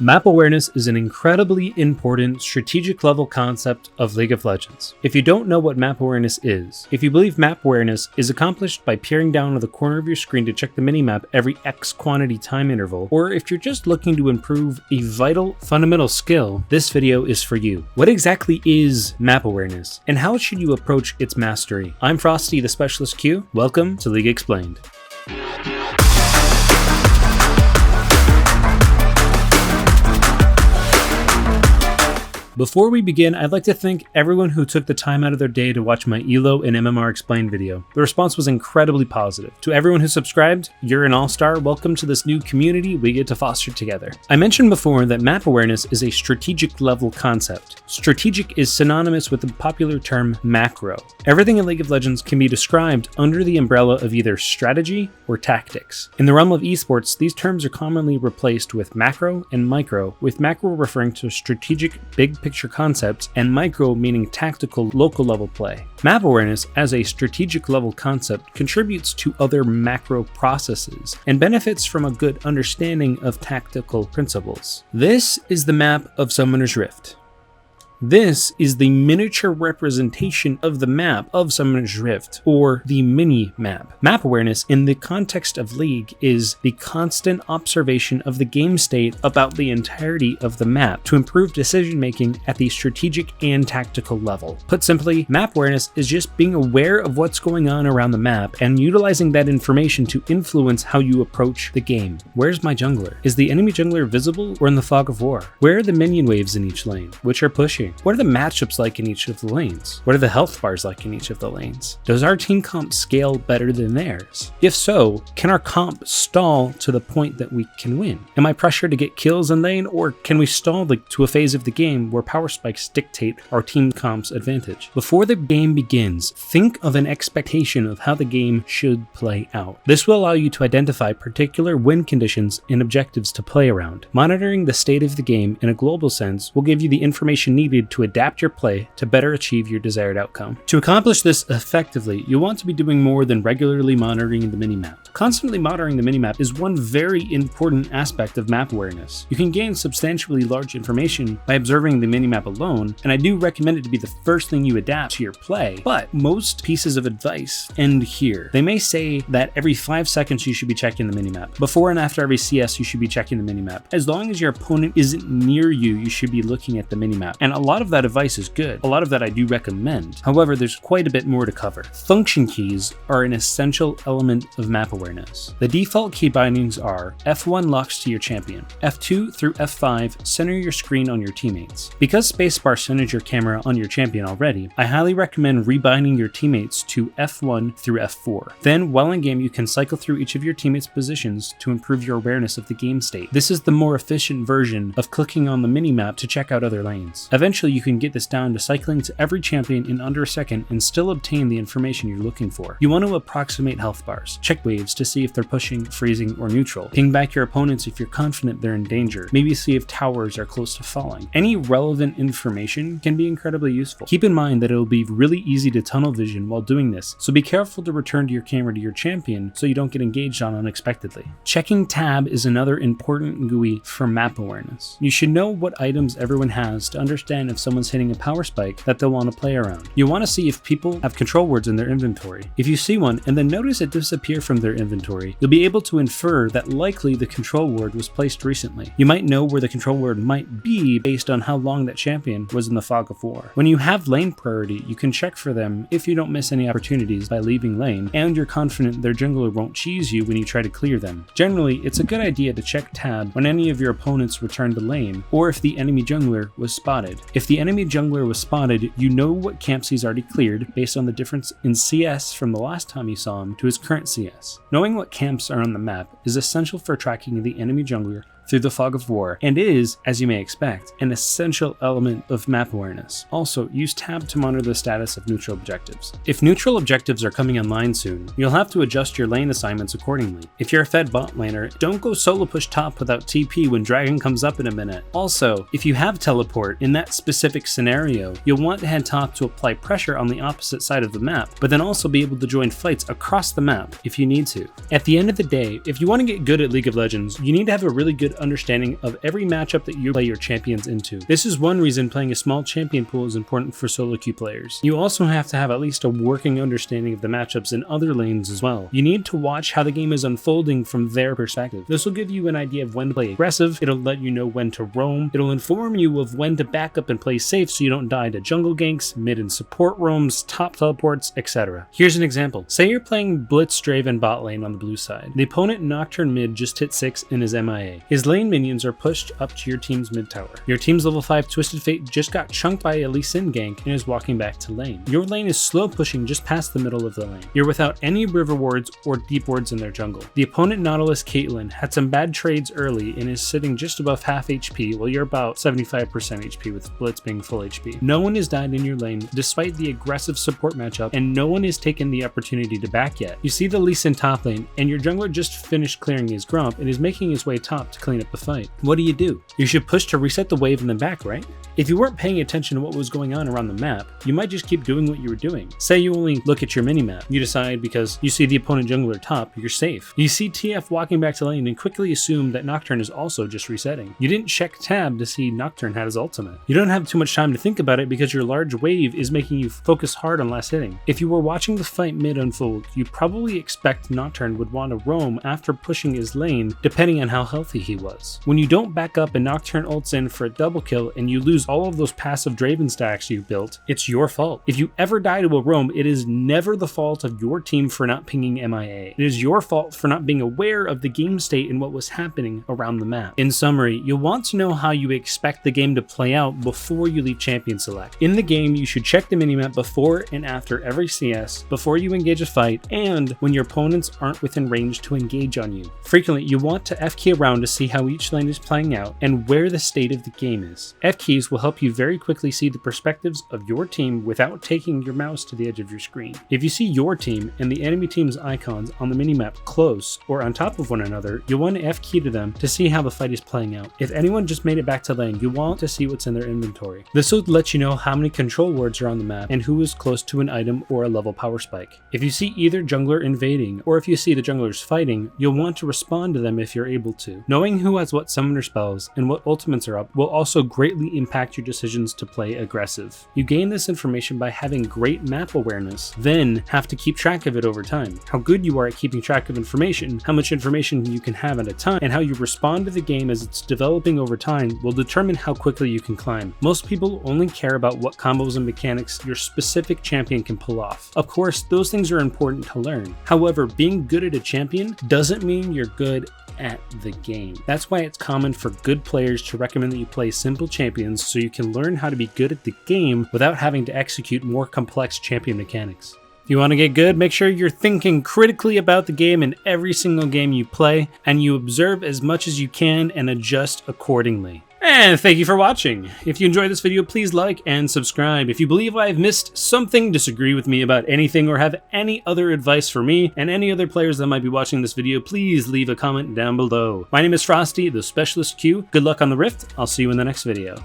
Map awareness is an incredibly important strategic level concept of League of Legends. If you don't know what map awareness is, if you believe map awareness is accomplished by peering down at the corner of your screen to check the minimap every X quantity time interval, or if you're just looking to improve a vital fundamental skill, this video is for you. What exactly is map awareness, and how should you approach its mastery? I'm Frosty the SpecialistQ. Welcome to League Explained. Before we begin, I'd like to thank everyone who took the time out of their day to watch my ELO and MMR Explained video. The response was incredibly positive. To everyone who subscribed, you're an all-star. Welcome to this new community we get to foster together. I mentioned before that map awareness is a strategic level concept. Strategic is synonymous with the popular term macro. Everything in League of Legends can be described under the umbrella of either strategy or tactics. In the realm of esports, these terms are commonly replaced with macro and micro, with macro referring to strategic big picture concepts and micro meaning tactical local level play. Map awareness as a strategic level concept contributes to other macro processes and benefits from a good understanding of tactical principles. This is the map of Summoner's Rift. This is the miniature representation of the map of Summoner's Rift, or the mini-map. Map awareness in the context of League is the constant observation of the game state about the entirety of the map to improve decision making at the strategic and tactical level. Put simply, map awareness is just being aware of what's going on around the map and utilizing that information to influence how you approach the game. Where's my jungler? Is the enemy jungler visible or in the fog of war? Where are the minion waves in each lane? Which are pushing? What are the matchups like in each of the lanes? What are the health bars like in each of the lanes? Does our team comp scale better than theirs? If so, can our comp stall to the point that we can win? Am I pressured to get kills in lane, or can we stall to a phase of the game where power spikes dictate our team comp's advantage? Before the game begins, think of an expectation of how the game should play out. This will allow you to identify particular win conditions and objectives to play around. Monitoring the state of the game in a global sense will give you the information needed to adapt your play to better achieve your desired outcome. To accomplish this effectively, you'll want to be doing more than regularly monitoring the minimap. Constantly monitoring the minimap is one very important aspect of map awareness. You can gain substantially large information by observing the minimap alone, and I do recommend it to be the first thing you adapt to your play, but most pieces of advice end here. They may say that every 5 seconds you should be checking the minimap. Before and after every CS you should be checking the minimap. As long as your opponent isn't near you, you should be looking at the minimap. And a lot of that advice is good. A lot of that I do recommend. However, there's quite a bit more to cover. Function keys are an essential element of map awareness. The default key bindings are F1 locks to your champion, F2 through F5 center your screen on your teammates. Because spacebar centers your camera on your champion already, I highly recommend rebinding your teammates to F1 through F4. Then, while in game, you can cycle through each of your teammates' positions to improve your awareness of the game state. This is the more efficient version of clicking on the minimap to check out other lanes. Eventually, you can get this down to cycling to every champion in under a second and still obtain the information you're looking for. You want to approximate health bars, check waves to see if they're pushing, freezing, or neutral, ping back your opponents if you're confident they're in danger, maybe see if towers are close to falling. Any relevant information can be incredibly useful. Keep in mind that it'll be really easy to tunnel vision while doing this, so be careful to return to your camera to your champion so you don't get engaged on unexpectedly. Checking tab is another important GUI for map awareness. You should know what items everyone has to understand if someone's hitting a power spike that they'll want to play around. You want to see if people have control words in their inventory. If you see one and then notice it disappear from their inventory, you'll be able to infer that likely the control word was placed recently. You might know where the control word might be based on how long that champion was in the fog of war. When you have lane priority, you can check for them if you don't miss any opportunities by leaving lane, and you're confident their jungler won't cheese you when you try to clear them. Generally, it's a good idea to check tab when any of your opponents return to lane, or if the enemy jungler was spotted. If the enemy jungler was spotted, you know what camps he's already cleared based on the difference in CS from the last time you saw him to his current CS. Knowing what camps are on the map is essential for tracking the enemy jungler through the fog of war, and is, as you may expect, an essential element of map awareness. Also, use tab to monitor the status of neutral objectives. If neutral objectives are coming online soon, you'll have to adjust your lane assignments accordingly. If you're a fed bot laner, don't go solo push top without TP when dragon comes up in a minute. Also, if you have teleport in that specific scenario, you'll want to head top to apply pressure on the opposite side of the map, but then also be able to join fights across the map if you need to. At the end of the day, if you want to get good at League of Legends, you need to have a really good good understanding of every matchup that you play your champions into. This is one reason playing a small champion pool is important for solo queue players. You also have to have at least a working understanding of the matchups in other lanes as well. You need to watch how the game is unfolding from their perspective. This will give you an idea of when to play aggressive, it'll let you know when to roam, it'll inform you of when to back up and play safe so you don't die to jungle ganks, mid and support roams, top teleports, etc. Here's an example. Say you're playing Blitz Draven bot lane on the blue side. The opponent Nocturne mid just hit 6 and is MIA. His lane minions are pushed up to your team's mid tower. Your team's level 5 Twisted Fate just got chunked by a Lee Sin gank and is walking back to lane. Your lane is slow pushing just past the middle of the lane. You're without any river wards or deep wards in their jungle. The opponent Nautilus Caitlyn had some bad trades early and is sitting just above half HP while you're about 75% HP with Blitz being full HP. No one has died in your lane despite the aggressive support matchup, and no one has taken the opportunity to back yet. You see the Lee Sin top lane and your jungler just finished clearing his Gromp and is making his way top to clean up the fight. What do? You should push to reset the wave and then back, right? If you weren't paying attention to what was going on around the map, you might just keep doing what you were doing. Say you only look at your minimap. You decide because you see the opponent jungler top, you're safe. You see TF walking back to lane and quickly assume that Nocturne is also just resetting. You didn't check tab to see Nocturne had his ultimate. You don't have too much time to think about it because your large wave is making you focus hard on last hitting. If you were watching the fight mid unfold, you probably expect Nocturne would want to roam after pushing his lane depending on how healthy he was. When you don't back up and Nocturne ults in for a double kill and you lose all of those passive Draven stacks you built, it's your fault. If you ever die to a roam, it is never the fault of your team for not pinging MIA. It is your fault for not being aware of the game state and what was happening around the map. In summary, you'll want to know how you expect the game to play out before you leave champion select. In the game, you should check the minimap before and after every CS, before you engage a fight, and when your opponents aren't within range to engage on you. Frequently, you want to F-key around to see how each lane is playing out and where the state of the game is. F-keys will help you very quickly see the perspectives of your team without taking your mouse to the edge of your screen. If you see your team and the enemy team's icons on the minimap close or on top of one another, you'll want to F-key to them to see how the fight is playing out. If anyone just made it back to lane, you want to see what's in their inventory. This will let you know how many control wards are on the map and who is close to an item or a level power spike. If you see either jungler invading or if you see the junglers fighting, you'll want to respond to them if you're able to. Knowing who has what summoner spells and what ultimates are up will also greatly impact your decisions to play aggressive. You gain this information by having great map awareness, then have to keep track of it over time. How good you are at keeping track of information, how much information you can have at a time, and how you respond to the game as it's developing over time will determine how quickly you can climb. Most people only care about what combos and mechanics your specific champion can pull off. Of course, those things are important to learn. However, being good at a champion doesn't mean you're good at the game. That's why it's common for good players to recommend that you play simple champions so you can learn how to be good at the game without having to execute more complex champion mechanics. If you want to get good, make sure you're thinking critically about the game in every single game you play, and you observe as much as you can and adjust accordingly. And thank you for watching. If you enjoyed this video, please like and subscribe. If you believe I've missed something, disagree with me about anything, or have any other advice for me and any other players that might be watching this video, please leave a comment down below. My name is Frosty, the SpecialistQ. Good luck on the Rift. I'll see you in the next video.